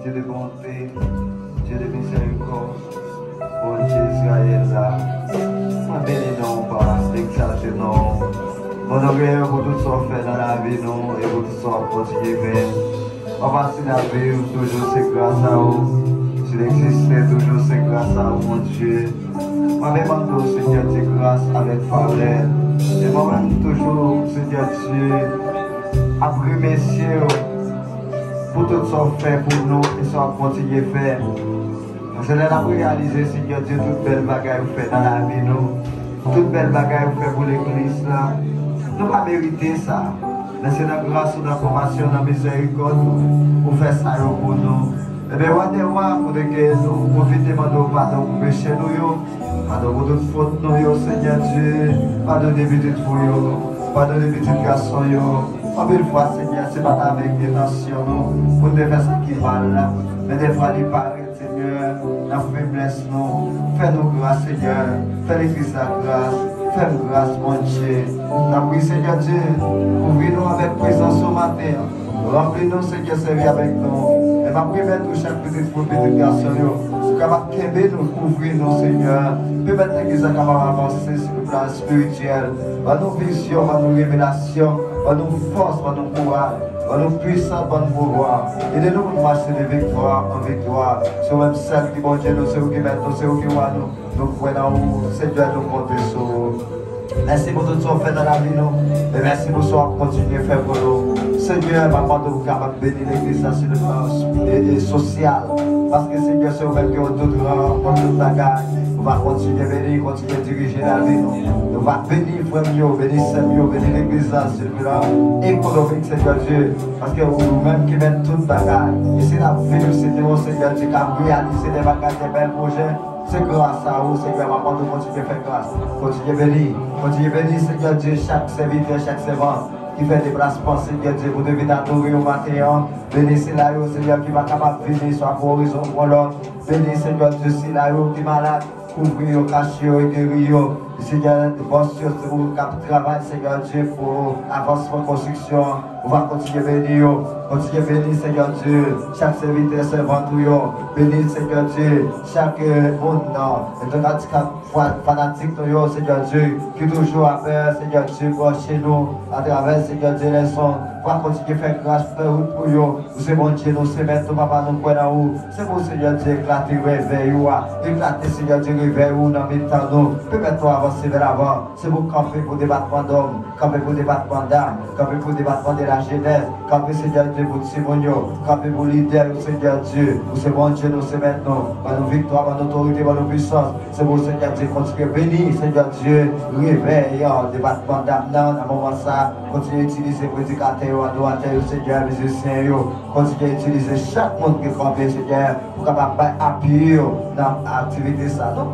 Dieu de bonté, Dieu de miséricorde, bon Dieu Israël là. Moi bénis-nous, Papa, exaltez-nous. Mon orgueil pour tout ce qu'on fait dans la vie, nous, et pour tout ce qu'on continue à faire. Papa, si la vie, toujours c'est grâce à vous. Si l'existence, toujours c'est grâce à vous, mon Dieu. Moi-même, Seigneur Dieu, grâce avec faveur. Et moi-même, toujours, Seigneur Dieu, après messieurs, pour tout ce qu'on fait pour nous et ce qu'on continue à faire. C'est là pour réaliser, Seigneur Dieu, toute belle bagaille que vous faites dans la vie, nous. Toute belle bagaille que vous faites pour l'église, là. Nous ne pas mériter ça. Mais c'est la grâce, la compassion, la miséricorde pour faire ça pour nous. Et bien, moi, pour que nous profitons de pardon pour pécher nous, pardon pour toute faute nous, Seigneur Dieu, pardon des petites fouilles, pardon des petits garçons. En une fois, Seigneur, ce n'est pas avec intention pour ne faire ce qui va là. Mais des fois, il paraît, Seigneur, la faiblesse, nous. Fais-nous grâce, Seigneur. Fais l'église la grâce. Fais-nous grâce, mon Dieu. Nous prie, Seigneur Dieu, ouvre-nous avec présence au matin. Remplis-nous, Seigneur, servir avec nous. Et ma prière, tout chaque petite fille, petit garçon, pour capable de nous couvrir, nous, Seigneur. Permettre l'église capable d'avancer sur le plan spirituel. Par nos visions, par nos révélations, par nos forces, par nos courage, par nos puissances, par nos pouvoirs. Aidez-nous pour marcher de victoire en victoire. Sur même celle qui, bon Dieu, nous, c'est où qui met nous, c'est où qui voit nous. Nous croyons où, Seigneur, nous compter sur vous. Merci pour tout ce qu'on fait dans la vie, nous. Et merci pour ce qu'on continue à faire pour nous. Seigneur, maman, nous sommes capables de bénir l'église sur le plan social. Parce que Seigneur, c'est vous-même qui ont tout grand, toute bagaille. On va continuer à bénir, continuer à diriger la vie. On va bénir frère, bénir sœur, bénir l'église sur le plan économique, Seigneur Dieu. Parce que vous-même qui mettez toute bagaille. Et c'est la vie, Seigneur Dieu, qui a réalisé des bagages, des belles projets. C'est grâce à vous, Seigneur, maman, nous continuons à faire grâce. Continuez à bénir, Seigneur Dieu, chaque serviteur, chaque servante qui fait des déplacements, Seigneur Dieu, vous devez adorer au matin. Bénissez là, Seigneur, qui va capable de venir, soit pour horizon pour l'autre. Bénissez, Seigneur Dieu, si là, qui est malade, couvrir, cacher, guérir. Seigneur, bon Dieu, c'est vous qui travaillez, Seigneur Dieu, pour avancement de construction. On va continuer à bénir, Seigneur Dieu, chaque serviteur, servant, bénir, Seigneur Dieu, chaque monde, fanatique, Seigneur Dieu, qui toujours a peur, Seigneur Dieu, pour chez nous, à travers, Seigneur Dieu, les sons. On va continuer à faire grâce pour vous. C'est bon Dieu, nous, c'est maintenant, papa, nous, quoi, où. C'est pour Seigneur Dieu, éclater, réveil, éclater, Seigneur Dieu, réveil, dans le temps, nous. Permets-toi avancer vers l'avant. C'est pour camper pour débattement d'hommes, camper pour débattement d'âmes, camper pour débattement de la jeunesse, camper, Seigneur Dieu, pour Simonio, camper pour l'idée, Seigneur Dieu. C'est bon Dieu, nous, c'est maintenant. Par nos victoires, par nos autorités, par nos puissances. C'est pour Seigneur Dieu, continuer à bénir, Seigneur Dieu, réveil, débattement d'âmes, à un moment ça, continuer à utiliser prédicateur. Adorateur, Seigneur, musicien, continuez à utiliser chaque monde qui est campé, Seigneur, pour capable appuyer dans l'activité ça. Donc,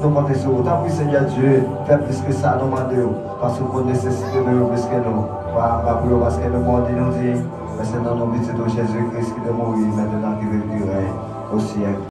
nous comptons sur vous. Tant pis, Seigneur Dieu, fais plus que ça, nous demandons. Parce qu'on nécessite de nous plus que nous. Parce que le monde nous dit, mais c'est dans nos vies de Jésus-Christ qui est mort, maintenant qui veut durer au ciel.